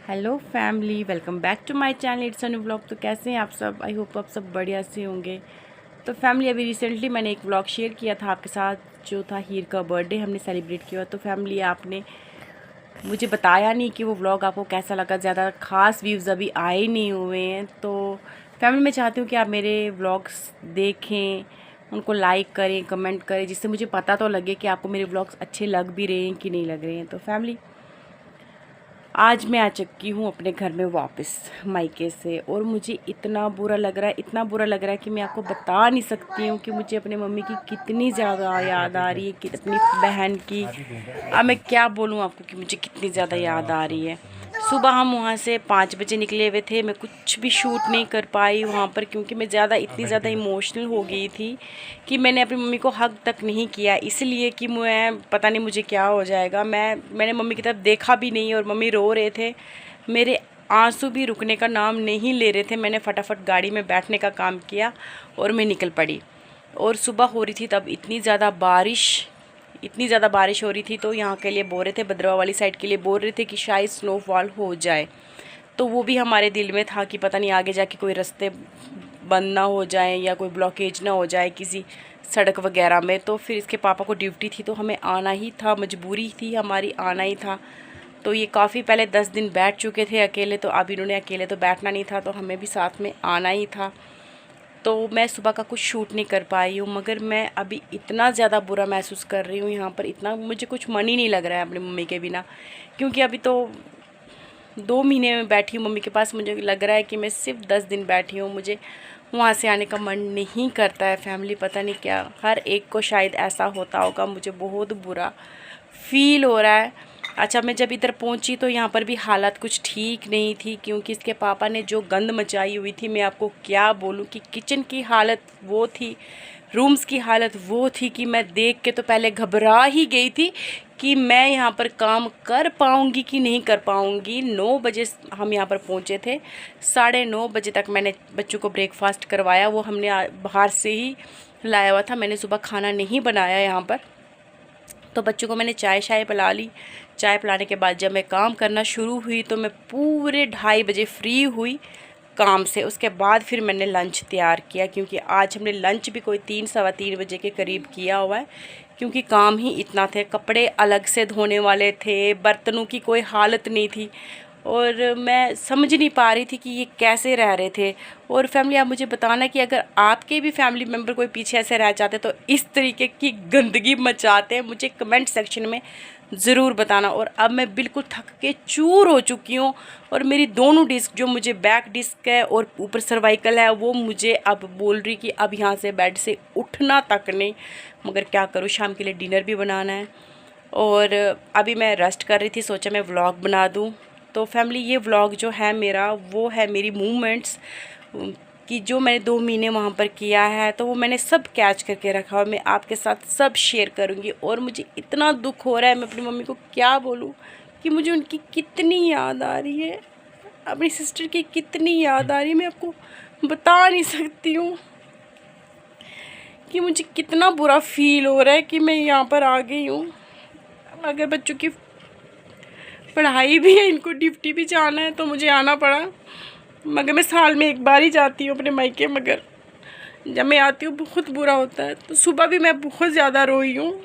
Hello family, welcome back to my channel it's a new vlog. तो कैसे हैं आप सब? आई होप आप सब बढ़िया से होंगे। तो फैमिली, अभी रिसेंटली मैंने एक व्लॉग शेयर किया था आपके साथ, जो था हीर का बर्थडे हमने सेलिब्रेट किया। तो फैमिली, आपने मुझे बताया नहीं कि वो व्लॉग आपको कैसा लगा। ज़्यादा ख़ास व्यूज़ अभी आए नहीं हुए हैं। तो फैमिली, मैं चाहती हूँ कि आप मेरे व्लॉग्स देखें, उनको लाइक करें, कमेंट करें, जिससे मुझे पता तो लगे कि आपको मेरे व्लॉग्स अच्छे लग भी रहे हैं कि नहीं लग रहे हैं। तो फैमिली, आज मैं आ चुकी हूँ अपने घर में वापस मायके से, और मुझे इतना बुरा लग रहा है, इतना बुरा लग रहा है कि मैं आपको बता नहीं सकती हूँ कि मुझे अपने मम्मी की कितनी ज़्यादा याद आ रही है, कि अपनी बहन की। अब मैं क्या बोलूँ आपको कि मुझे कितनी ज़्यादा याद आ रही है। सुबह हम वहाँ से 5 बजे निकले हुए थे। मैं कुछ भी शूट नहीं कर पाई वहाँ पर, क्योंकि मैं इतनी ज़्यादा इमोशनल हो गई थी कि मैंने अपनी मम्मी को हग तक नहीं किया, इसलिए कि मैं पता नहीं मुझे क्या हो जाएगा। मैंने मम्मी की तरफ देखा भी नहीं, और मम्मी रो रहे थे। मेरे आंसू भी रुकने का नाम नहीं ले रहे थे। मैंने फटाफट गाड़ी में बैठने का काम किया और मैं निकल पड़ी। और सुबह हो रही थी तब इतनी ज़्यादा बारिश हो रही थी। तो यहाँ के लिए बोल रहे थे, भद्रवा वाली साइड के लिए बोल रहे थे कि शायद स्नोफॉल हो जाए। तो वो भी हमारे दिल में था कि पता नहीं आगे जाके कोई रास्ते बंद ना हो जाए या कोई ब्लॉकेज ना हो जाए किसी सड़क वगैरह में। तो फिर इसके पापा को ड्यूटी थी, तो हमें आना ही था, मजबूरी थी हमारी, आना ही था। तो ये काफ़ी पहले 10 दिन बैठ चुके थे अकेले, तो अब इन्होंने अकेले तो बैठना नहीं था, तो हमें भी साथ में आना ही था। तो मैं सुबह का कुछ शूट नहीं कर पाई हूँ, मगर मैं अभी इतना ज़्यादा बुरा महसूस कर रही हूँ यहाँ पर। इतना मुझे कुछ मन ही नहीं लग रहा है अपनी मम्मी के बिना, क्योंकि अभी तो 2 महीने में बैठी हूँ मम्मी के पास। मुझे लग रहा है कि मैं सिर्फ 10 दिन बैठी हूँ, मुझे वहाँ से आने का मन नहीं करता है। फैमिली, पता नहीं क्या, हर एक को शायद ऐसा होता होगा, मुझे बहुत बुरा फील हो रहा है। अच्छा, मैं जब इधर पहुंची तो यहाँ पर भी हालत कुछ ठीक नहीं थी, क्योंकि इसके पापा ने जो गंद मचाई हुई थी, मैं आपको क्या बोलूँ कि किचन की हालत वो थी, रूम्स की हालत वो थी कि मैं देख के तो पहले घबरा ही गई थी कि मैं यहाँ पर काम कर पाऊँगी कि नहीं कर पाऊँगी। 9 बजे हम यहाँ पर पहुँचे थे, 9:30 बजे तक मैंने बच्चों को ब्रेकफास्ट करवाया। वो हमने बाहर से ही लाया हुआ था, मैंने सुबह खाना नहीं बनाया यहाँ पर। तो बच्चों को मैंने चाय पिला ली। चाय पिलाने के बाद जब मैं काम करना शुरू हुई तो मैं पूरे 2:30 बजे फ्री हुई काम से। उसके बाद फिर मैंने लंच तैयार किया, क्योंकि आज हमने लंच भी कोई 3 सवा 3 बजे के करीब किया हुआ है, क्योंकि काम ही इतना थे। कपड़े अलग से धोने वाले थे, बर्तनों की कोई हालत नहीं थी, और मैं समझ नहीं पा रही थी कि ये कैसे रह रहे थे। और फैमिली, आप मुझे बताना कि अगर आपके भी फैमिली मेम्बर कोई पीछे ऐसे रह जाते तो इस तरीके की गंदगी मचाते हैं, मुझे कमेंट सेक्शन में ज़रूर बताना। और अब मैं बिल्कुल थक के चूर हो चुकी हूँ, और मेरी दोनों डिस्क, जो मुझे बैक डिस्क है और ऊपर सर्वाइकल है, वो मुझे अब बोल रही कि अब यहाँ से बेड से उठना तक नहीं। मगर क्या करूँ, शाम के लिए डिनर भी बनाना है, और अभी मैं रेस्ट कर रही थी, सोचा मैं व्लॉग बना दूँ। तो फैमिली, ये व्लॉग जो है मेरा, वो है मेरी मूवमेंट्स कि जो मैंने 2 महीने वहाँ पर किया है, तो वो मैंने सब कैच करके रखा और मैं आपके साथ सब शेयर करूँगी। और मुझे इतना दुख हो रहा है, मैं अपनी मम्मी को क्या बोलूँ कि मुझे उनकी कितनी याद आ रही है, अपनी सिस्टर की कितनी याद आ रही है। मैं आपको बता नहीं सकती हूँ कि मुझे कितना बुरा फील हो रहा है कि मैं यहाँ पर आ गई हूँ। अगर बच्चों की पढ़ाई भी है, इनको ड्यूटी भी जाना है, तो मुझे आना पड़ा। मगर मैं साल में एक बार ही जाती हूँ अपने मायके, मगर जब मैं आती हूँ बहुत बुरा होता है। तो सुबह भी मैं बहुत ज़्यादा रोई हूँ,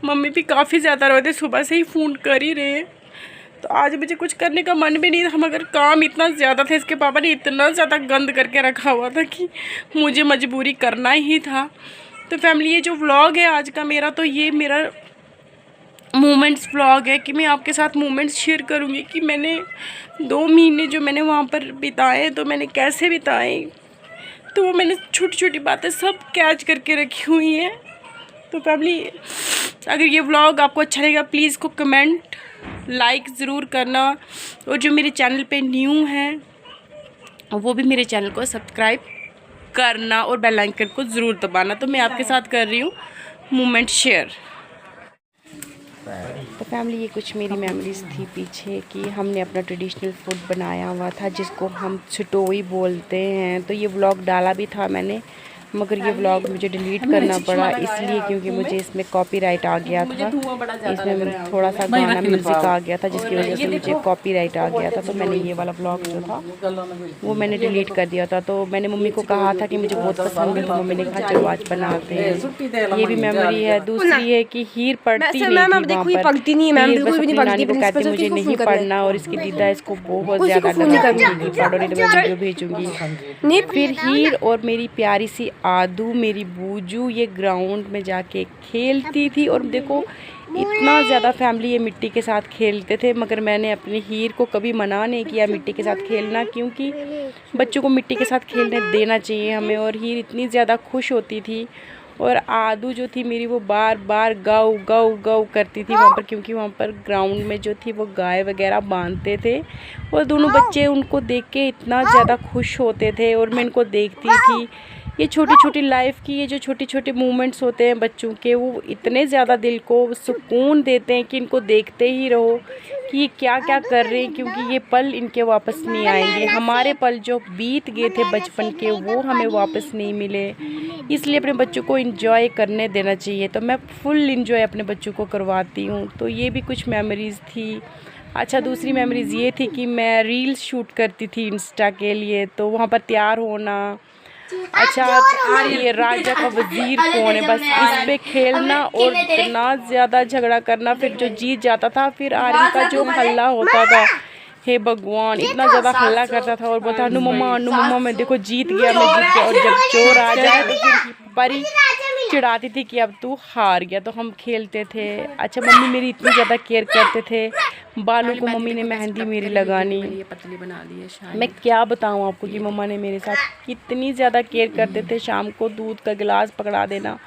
मम्मी भी काफ़ी ज़्यादा रोए थे, सुबह से ही फ़ोन कर ही रहे हैं। तो आज मुझे कुछ करने का मन भी नहीं था, मगर काम इतना ज़्यादा था, इसके पापा ने इतना ज़्यादा गंद करके रखा हुआ था कि मुझे मजबूरी करना ही था। तो फैमिली, ये जो व्लॉग है आज का मेरा, तो ये मेरा मोमेंट्स व्लॉग है कि मैं आपके साथ मोमेंट्स शेयर करूँगी कि मैंने 2 महीने जो मैंने वहाँ पर बिताए, तो मैंने कैसे बिताए। तो वो मैंने छोटी छोटी बातें सब कैच करके रखी हुई हैं। तो फैमिली, अगर ये व्लॉग आपको अच्छा लगेगा, प्लीज़ को कमेंट लाइक ज़रूर करना, और जो मेरे चैनल पे न्यू हैं वो भी मेरे चैनल को सब्सक्राइब करना और बेल आइकन को ज़रूर दबाना। तो मैं आपके साथ कर रही हूँ मोमेंट शेयर। तो फैमिली, ये कुछ मेरी मेमोरीज़ थी पीछे कि हमने अपना ट्रेडिशनल फूड बनाया हुआ था, जिसको हम छटोई बोलते हैं। तो ये व्लॉग डाला भी था मैंने मगर ये व्लॉग मुझे डिलीट करना पड़ा इसलिए क्योंकि मुझे इसमें कॉपीराइट आ गया था। इसमें थोड़ा सा गाना म्यूज़िक आ गया था जिसकी वजह से मुझे कॉपीराइट आ गया था। तो मैंने ये वाला व्लॉग जो था वो मैंने डिलीट कर दिया था। तो मैंने मम्मी को कहा था कि मुझे बहुत पसंद है, तो मम्मी ने कहा चलो आज बनाते हैं। ये भी मेमोरी है। दूसरी है कि हीर पढ़ती नहीं थी वहाँ पर, हीर बस अपनी नानी को कहती मुझे नहीं पढ़ना, और इसकी दीदा इसको बहुत ज़्यादा डराती थी, पढ़ो नहीं तो मैं वीडियो भेजूंगी। फिर हीर और मेरी प्यारी सी आदू मेरी बूजू ये ग्राउंड में जाके खेलती थी। और देखो इतना ज़्यादा फैमिली ये मिट्टी के साथ खेलते थे, मगर मैंने अपनी हीर को कभी मना नहीं किया मिट्टी के साथ खेलना, क्योंकि बच्चों को मिट्टी के साथ खेलने देना चाहिए हमें। और हीर इतनी ज़्यादा खुश होती थी। और आदू जो थी मेरी वो बार बार गाऊ गाऊ गाऊ करती थी वहाँ पर, क्योंकि वहाँ पर ग्राउंड में जो थी वो गाय वगैरह बांधते थे। और दोनों बच्चे उनको देख के इतना ज़्यादा खुश होते थे और मैं इनको देखती थी। ये छोटी छोटी लाइफ की ये जो छोटे छोटे मोमेंट्स होते हैं बच्चों के, वो इतने ज़्यादा दिल को सुकून देते हैं कि इनको देखते ही रहो कि ये क्या क्या कर रहे हैं, क्योंकि ये पल इनके वापस नहीं आएंगे। हमारे पल जो बीत गए थे बचपन के वो हमें वापस नहीं मिले, इसलिए अपने बच्चों को एंजॉय करने देना चाहिए। तो मैं फुल एंजॉय अपने बच्चों को करवाती हूँ। तो ये भी कुछ मेमोरीज़ थी। अच्छा, दूसरी मेमोरीज़ ये थी कि मैं रील्स शूट करती थी इंस्टा के लिए, तो वहाँ पर तैयार होना, अच्छा ये राजा का वजीर कौन है, बस इस पे खेलना और इतना ज़्यादा झगड़ा करना। फिर जो जीत जाता था फिर आर्यन का जो हल्ला होता था, हे भगवान इतना ज़्यादा हल्ला करता था और बोलता अनु मम्मा मैं देखो जीत गया मैं जीत गया। और जब चोर आ जाए तो फिर परी चिढ़ाती थी कि अब तू हार गया। तो हम खेलते थे। अच्छा, मम्मी मेरी इतनी ज़्यादा केयर करते थे। बालों को मम्मी ने मेहंदी मेरी लगानी, पतली बना दी है। मैं क्या बताऊँ आपको कि मम्मा ने मेरे साथ कितनी ज़्यादा केयर करते थे। शाम को दूध का गिलास पकड़ा देना।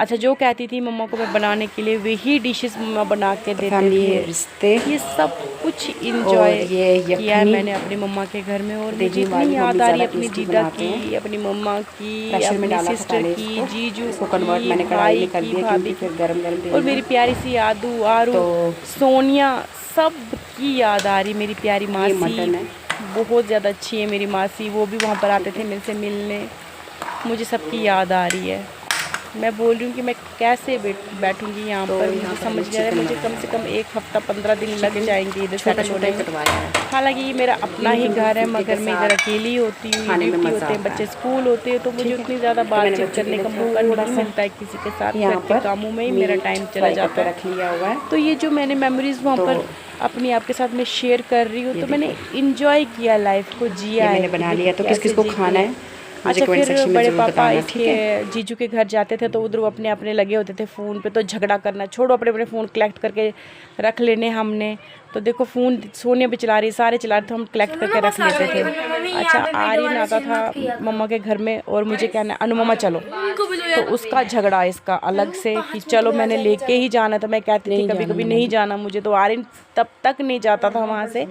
अच्छा, जो कहती थी मम्मा को मैं बनाने के लिए वही डिशेस मम्मा बना के देते थे। रिश्ते ये सब कुछ इंजॉय किया है मैंने अपनी मम्मा के घर में। और मुझे इतनी याद आ रही है अपनी जीदा की, अपनी मम्मा की, अपनी सिस्टर की, जीजू की, भाई की, भाभी की, और मेरी प्यारी सी आदू, आरू, सोनिया, सब की याद आ रही। मेरी प्यारी मासी बहुत ज़्यादा अच्छी है मेरी मासी, वो भी वहाँ पर आते थे मेरे से मिलने। मुझे सबकी याद आ रही है। मैं बोल रही हूँ कि मैं कैसे बैठूँगी यहाँ पर, मुझे समझ नहीं आ रहा है। मुझे कम से कम 1 हफ्ता 15 दिन लग जाएंगे इधर से। हालांकि ये मेरा अपना ही घर है, मगर मैं इधर अकेली होती हूँ, ड्यूटी होते हैं, बच्चे स्कूल होते हैं, तो मुझे उतनी ज़्यादा बातचीत करने का मौका नहीं मिलता है किसी के साथ। घर के कामों में ही मेरा टाइम चला जाता है। तो ये जो मैंने मेमोरीज़ वहाँ पर अपनी आपके साथ मैं शेयर कर रही हूँ, तो मैंने इंजॉय किया, लाइफ को जिया है, बना लिया। तो किस किस को खाना है। अच्छा, फिर बड़े पापा इसके जीजू के घर जाते थे तो उधर वो अपने अपने लगे होते थे फ़ोन पे, तो झगड़ा करना छोड़ो, अपने अपने फ़ोन कलेक्ट करके रख लेने हमने। तो देखो फ़ोन सोनिया भी चला रही, सारे चला रहे थे, हम कलेक्ट करके रख लेते थे। अच्छा, आर्यन आता था मम्मा के घर में और मुझे कहना अनु मम्मा चलो, तो उसका झगड़ा इसका अलग से कि चलो मैंने लेके ही जाना। तो मैं कहती थी कभी कभी नहीं जाना मुझे, तो आर्यन तब तक नहीं जाता था वहाँ से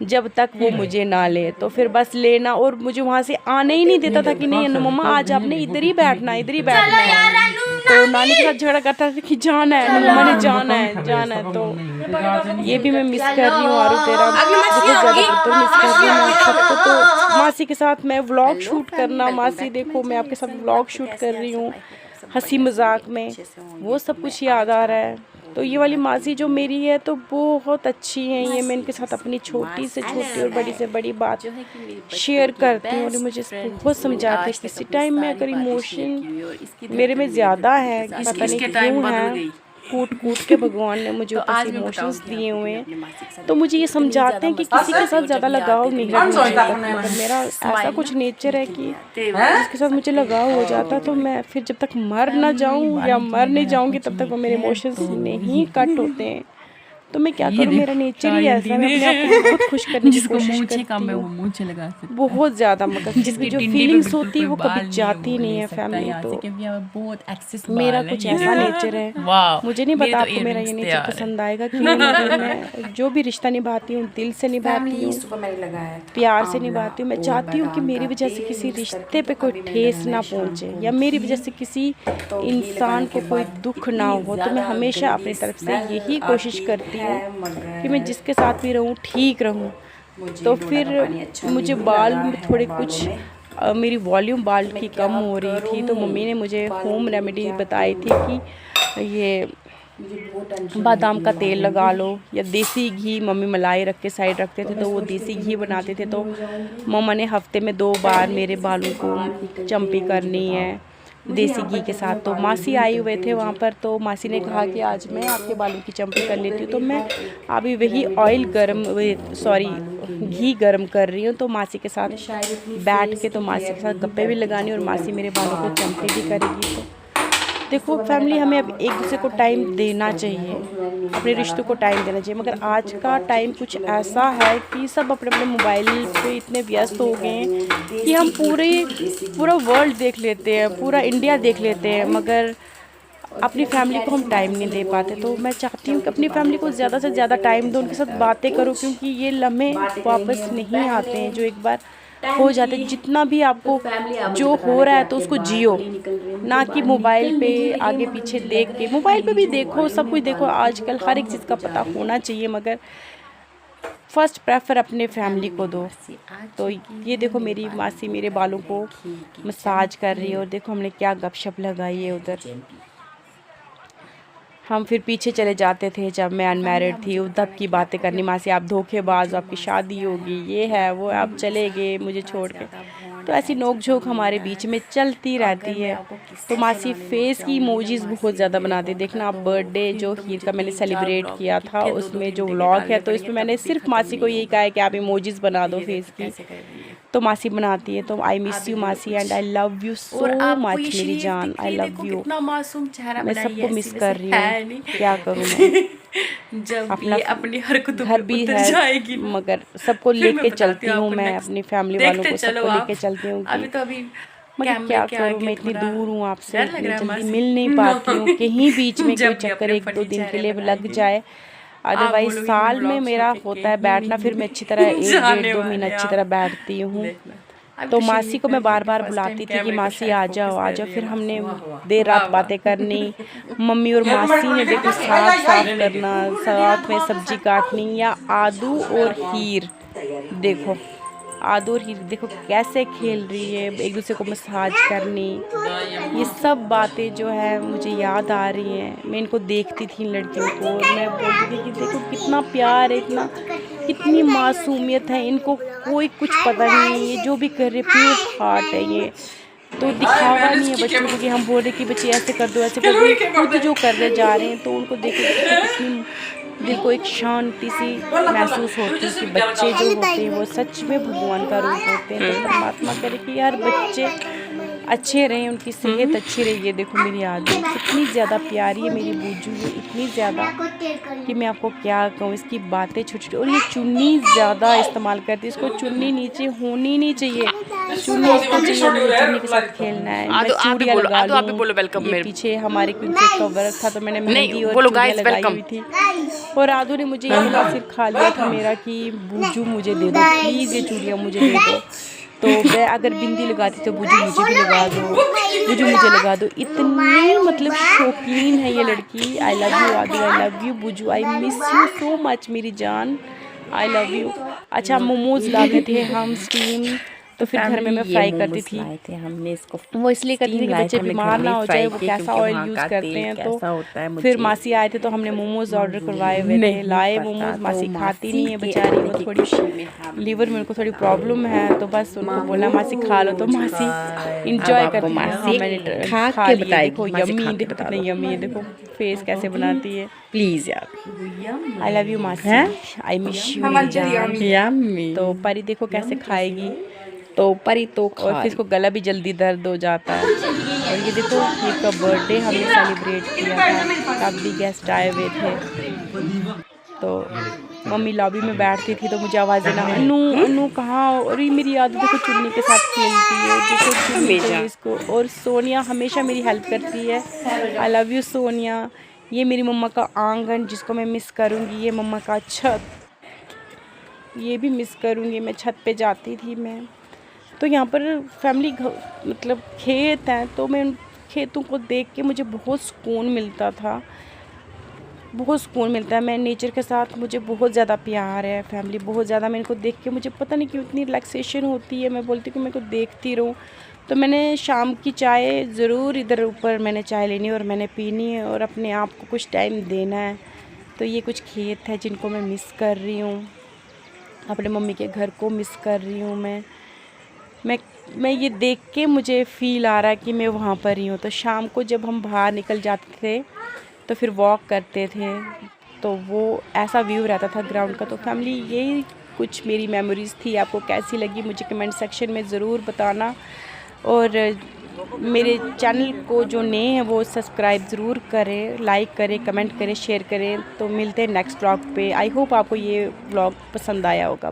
जब तक वो मुझे ना ले। तो फिर बस लेना और मुझे वहाँ से आने ही नहीं देता था कि नहीं अनु मम्मा आज आपने इधर ही बैठना, इधर ही बैठना है। तो नानी के साथ झगड़ा करता था कि जाना है अनु मम्मा ने, जाना है जाना है। तो ये भी मैं मिस कर रही हूँ आरू तेरा बहुत ज़्यादा पुत्र मिस कर रही हूँ सबको। तो मासी के साथ मैं व्लॉग शूट करना, मासी देखो मैं आपके साथ व्लॉग शूट कर रही हूँ हंसी मजाक में, वो सब कुछ याद आ रहा है। तो ये वाली मासी जो मेरी है तो बहुत अच्छी है। ये मैं इनके साथ अपनी छोटी से छोटी और बड़ी से बड़ी बात शेयर करती हूँ और मुझे बहुत समझाते हैं किसी टाइम में अगर इमोशन मेरे में ज़्यादा है, पता नहीं क्यों है, कूट कूट के भगवान ने मुझे ऊपर से इमोशंस दिए हुए हैं। तो मुझे ये समझाते हैं कि किसी के साथ ज़्यादा लगाव नहीं रखना चाहिए। मगर मेरा ऐसा कुछ नेचर है कि जिसके साथ मुझे लगाव हो जाता तो मैं फिर जब तक मर ना जाऊँ या मर नहीं जाऊँगी तब तक वो मेरे इमोशंस नहीं कट होते हैं। तो मैं क्या करूँ, मेरा नेचर ही ऐसा है। मैं अपने आप को बहुत खुश करने की कोशिश करती हूँ बहुत ज़्यादा, मगर जिसकी जो फीलिंग्स होती है वो कभी जाती नहीं है फैमिली। तो मेरा कुछ ऐसा नेचर है, मुझे नहीं पता आपको मेरा ये नेचर पसंद आएगा कि मैं जो भी रिश्ता निभाती हूँ दिल से निभाती हूँ, प्यार से निभाती हूँ। मैं चाहती हूँ कि मेरी वजह से किसी रिश्ते पे कोई ठेस ना पहुँचे या मेरी वजह से किसी इंसान को कोई दुख ना हो। तो मैं हमेशा अपनी तरफ से यही कोशिश करती हूँ कि मैं जिसके साथ भी रहूँ ठीक रहूँ। तो फिर मुझे बाल में थोड़े कुछ मेरी वॉल्यूम बाल की कम हो रही थी, तो मम्मी ने मुझे होम रेमेडी बताई थी कि ये बादाम का तेल लगा लो या देसी घी। मम्मी मलाई रख के साइड रखते थे तो वो देसी घी बनाते थे। तो मम्मा ने हफ्ते में 2 बार मेरे बालों को चम्पी करनी है देसी घी के साथ। तो मासी आए हुए थे वहाँ पर, तो मासी ने कहा कि आज मैं आपके बालों की चम्पी कर लेती हूँ। तो मैं अभी वही ऑयल गरम घी गरम कर रही हूँ। तो मासी के साथ बैठ के, तो मासी के साथ गप्पे भी लगानी और मासी मेरे बालों को चम्पी भी करेगी। तो देखो फैमिली, हमें अब एक दूसरे को टाइम देना चाहिए, अपने रिश्तों को टाइम देना चाहिए। मगर आज का टाइम कुछ ऐसा है कि सब अपने अपने मोबाइल पे इतने व्यस्त हो गए हैं कि हम पूरा वर्ल्ड देख लेते हैं, पूरा इंडिया देख लेते हैं, मगर अपनी फैमिली को हम टाइम नहीं दे पाते। तो मैं चाहती हूँ कि अपनी फैमिली को ज़्यादा से ज़्यादा टाइम दो, उनके साथ बातें करो, क्योंकि ये लम्हे वापस नहीं आते हैं जो एक बार हो जाते। जितना भी आपको जो हो रहा है तो उसको जियो, ना कि मोबाइल पे आगे पीछे देख के। मोबाइल पे भी देखो, सब कुछ देखो, आजकल हर एक चीज़ का पता होना चाहिए, मगर फर्स्ट प्रेफर अपने फैमिली को दो। तो ये देखो मेरी मासी मेरे बालों को मसाज कर रही है और देखो हमने क्या गपशप लगाई है उधर। हम फिर पीछे चले जाते थे जब मैं अनमैरिड थी, तब की बातें करनी। मासी आप धोखेबाज, आपकी शादी होगी, ये है वो, आप चले गए मुझे छोड़ के। तो ऐसी नोक झोंक हमारे बीच में चलती रहती है। तो मासी फेस की इमोजीज बहुत ज़्यादा बनाती। देखना आप बर्थडे जो हीर का मैंने सेलिब्रेट किया था उसमें जो व्लॉग है, तो इसमें मैंने सिर्फ मासी को यही कहा है कि आप इमोजीज बना दो फेस की। तो मासी बनाती है। तो आई मिस यू मासी and I love you so much मेरी जान, आई लव यू। मैं सबको मिस कर रही हूँ, क्या करूँ मैं। जब अपना अपनी हरकतों घर भी है जाएगी, मगर सबको लेके चलती हूँ मैं, अपनी फैमिली वालों को सबको लेके चलती हूँ। अभी तो अभी मगर क्या करूँ, मैं इतनी दूर हूँ आपसे, इतनी जल्दी मिल नहीं पाती हूँ। कहीं बीच में कोई चक्कर 1-2 दिन के लिए लग जाए, अदरवाइज साल में मेरा होता है बैठना। फिर मैं अच्छी तरह 1-1.5-2 महीना अच्छी तरह बैठती हूँ। तो मासी को मैं बार बार बुलाती थी कि मासी आ जाओ आ जाओ। फिर हमने देर रात बातें करनी, मम्मी और मासी ने देखो साग साफ करना, साथ में सब्जी काटनी, या आदू और हीर देखो, आदू और हीर देखो कैसे खेल रही है, एक दूसरे को मसाज करनी। ये सब बातें जो है मुझे याद आ रही हैं। मैं इनको देखती थी इन लड़कियों को और मैं बोलती थी कि देखो कितना प्यार है, कितनी मासूमियत है, इनको कोई कुछ पता नहीं है, ये जो भी कर रहे प्योर हार्ट है। ये तो दिखावा नहीं है बच्चों को कि हम बोल रहे कि बच्चे ऐसे कर दो ऐसे कर दो, खुद जो करने जा रहे हैं। तो उनको देख के कितनी दिल को एक शांति सी महसूस होती है कि बच्चे जो होते हैं वो सच में भगवान का रूप होते हैं। तो परमात्मा करे कि यार बच्चे अच्छे रहें, उनकी सेहत अच्छी रही है। देखो मेरी आदत कितनी ज़्यादा प्यारी है, मेरी बूजू है इतनी ज़्यादा कि मैं आपको क्या कहूँ। इसकी बातें छोटी छोटी, और ये चुन्नी ज़्यादा इस्तेमाल करती है। इसको चुन्नी नीचे होनी नहीं चाहिए, चुन्नी इसको चाहिए, चुन्नी के साथ खेलना है। मैं चूड़ियाँ लगा लूँ, ये पीछे हमारे क्रिकेट का वर्क था तो मैंने मेहंदी और चूड़ियाँ लगाई हुई थी। और आदू ने मुझे ये सिर खा लिया था मेरा कि बूजू मुझे दे दो प्लीज़, ये चूड़ियाँ मुझे दे दो। तो मैं अगर बिंदी लगाती तो बूजू मुझे भी लगा दो, बूजू मुझे लगा दो। इतनी मतलब शौकीन है ये लड़की। I love you Aadu, I love you Booju, I miss you so much मेरी जान, आई लव यू। अच्छा मोमोज लाते थे हम स्टीम, तो फिर घर में मैं फ्राई करती थी। हमने इसको वो इसलिए करती थी कि बच्चे बीमार ना हो जाए, वो कैसा ऑयल यूज़ करते हैं। तो फिर मासी आए थे तो हमने मोमोज ऑर्डर करवाए हुए थे, लाए मोमोज। मासी खाती नहीं है बेचारी, वो थोड़ी लीवर में उनको थोड़ी प्रॉब्लम है, तो बस उनको बोला मासी खा लो, तो मासी इंजॉय करती है। हाँ मैंने खा के बताया, देखो यम्मी, देखो कितना यम्मी है, देखो फेस कैसे बनाती है। प्लीज यार, आई लव यू मासी, आई मिस यू। तो परी देखो कैसे खाएगी, तो परी तो और फिर इसको गला भी जल्दी दर्द हो जाता है। और ये देखो हीर का बर्थडे हमने सेलिब्रेट किया था, काफ़ी गेस्ट आए हुए थे। तो मम्मी लॉबी में बैठती थी तो मुझे आवाज़ देना, अनु अनु कहाँ। और ये मेरी आदत देखो चुन्नी के साथ खेलती है, देखो चुन्नी चाहिए इसको। और सोनिया हमेशा मेरी हेल्प करती है, आई लव यू सोनिया। ये मेरी मम्मा का आंगन जिसको मैं मिस करूँगी, ये मम्मा का छत, ये भी मिस करूँगी। मैं छत पे जाती थी मैं, तो यहाँ पर फैमिली मतलब खेत हैं, तो मैं उन खेतों को देख के मुझे बहुत सुकून मिलता था। बहुत सुकून मिलता है। मैं नेचर के साथ मुझे बहुत ज़्यादा प्यार है, फैमिली बहुत ज़्यादा। मेरे को देख के मुझे पता नहीं क्यों इतनी रिलैक्सेशन होती है, मैं बोलती हूँ कि मेरे को देखती रहूँ। तो मैंने शाम की चाय ज़रूर इधर ऊपर मैंने चाय लेनी है और मैंने पीनी है और अपने आप को कुछ टाइम देना है। तो ये कुछ खेत है जिनको मैं मिस कर रही हूँ, अपने मम्मी के घर को मिस कर रही हूँ मैं ये देख के मुझे फ़ील आ रहा है कि मैं वहाँ पर ही हूँ। तो शाम को जब हम बाहर निकल जाते थे तो फिर वॉक करते थे, तो वो ऐसा व्यू रहता था ग्राउंड का। तो फैमिली यही कुछ मेरी मेमोरीज़ थी। आपको कैसी लगी मुझे कमेंट सेक्शन में ज़रूर बताना, और मेरे चैनल को जो नए हैं वो सब्सक्राइब ज़रूर करें, लाइक करें, कमेंट करें, शेयर करें। तो मिलते हैं नेक्स्ट व्लॉग पे। आई होप आपको ये व्लॉग पसंद आया होगा।